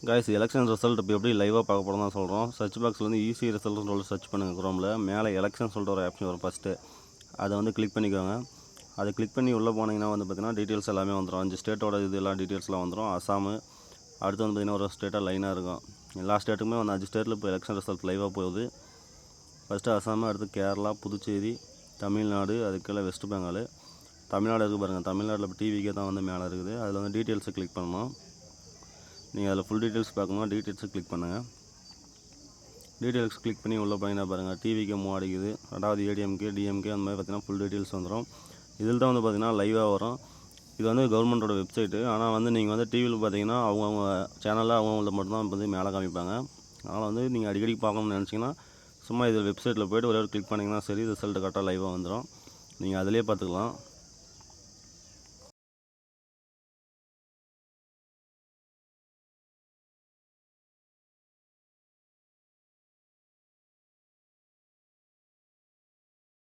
Guys election result இப்போ எப்படி லைவாக பார்க்க போகிறோம் தான் சொல்கிறோம். சர்ச் பாக்ஸில் வந்து ஈஸி ரிசல்ட்னு சொல்லி சர்ச் பண்ணுங்கள். குரோமில் மேலே எலெக்ஷன் சொல்லிட்டு ஒரு ஆப்ஷன் வரும் ஃபஸ்ட்டு. அதை வந்து கிளிக் பண்ணிக்கோங்க. அதை கிளிக் பண்ணி உள்ளே போனீங்கன்னா வந்து பார்த்திங்கன்னா டீட்டெயில்ஸ் எல்லாமே வந்துடும். 5 ஸ்டேட்டோட இது எல்லாம் டீட்டெயில்ஸ்லாம் வந்துடும். அசாமு அடுத்து வந்து பார்த்திங்கன்னா ஒரு ஸ்டேட்டாக லைனாக இருக்கும். எல்லா ஸ்டேட்டுக்குமே வந்து 5 ஸ்டேட்டில் இப்போ எலெக்ஷன் ரிசல்ட் லைவாக போகுது. ஃபஸ்ட்டு அசாமு, அடுத்து கேரளா, புதுச்சேரி, தமிழ்நாடு, அதுக்கெல்லாம் வெஸ்ட் பெங்கால். தமிழ்நாடு இருக்குது பாருங்கள். தமிழ்நாட்டில் இப்போ டிவிக்கே தான் வந்து மேலே இருக்குது. அதில் வந்து டீட்டெயில்ஸை கிளிக் பண்ணணும். நீங்கள் அதில் ஃபுல் டீட்டெயில்ஸ் பார்க்கணும். டீட்டெயில்ஸை கிளிக் பண்ணுங்கள். டீட்டெயில்ஸ் கிளிக் பண்ணி உள்ளே போனீங்கன்னா பாருங்கள் டிவிக்கு மூவ் அடிக்குது. ரெண்டாவது ஏடிஎம்கே, டிஎம்கே அந்த மாதிரி பார்த்திங்கன்னா ஃபுல் டீட்டெயில்ஸ் வந்துடும். இதில் தான் வந்து பார்த்திங்கன்னா லைவாக வரும். இது வந்து கவர்மெண்ட்டோட வெப்சைட்டு. ஆனால் வந்து நீங்கள் வந்து டிவியில் பார்த்தீங்கன்னா அவங்கவுங்க சேனலில் அவங்கவுங்கள மட்டும்தான் வந்து மேலே காமிப்பாங்க. அதனால் வந்து நீங்கள் அடிக்கடி பார்க்கணும்னு நினச்சிங்கன்னா சும்மா இது வெப்சைட்டில் போய்ட்டு ஒரு கிளிக் பண்ணிங்கன்னா சரி, ரிசல்ட்டு கரெக்டாக லைவாக வந்துடும். நீங்கள் அதிலே பார்த்துக்கலாம்.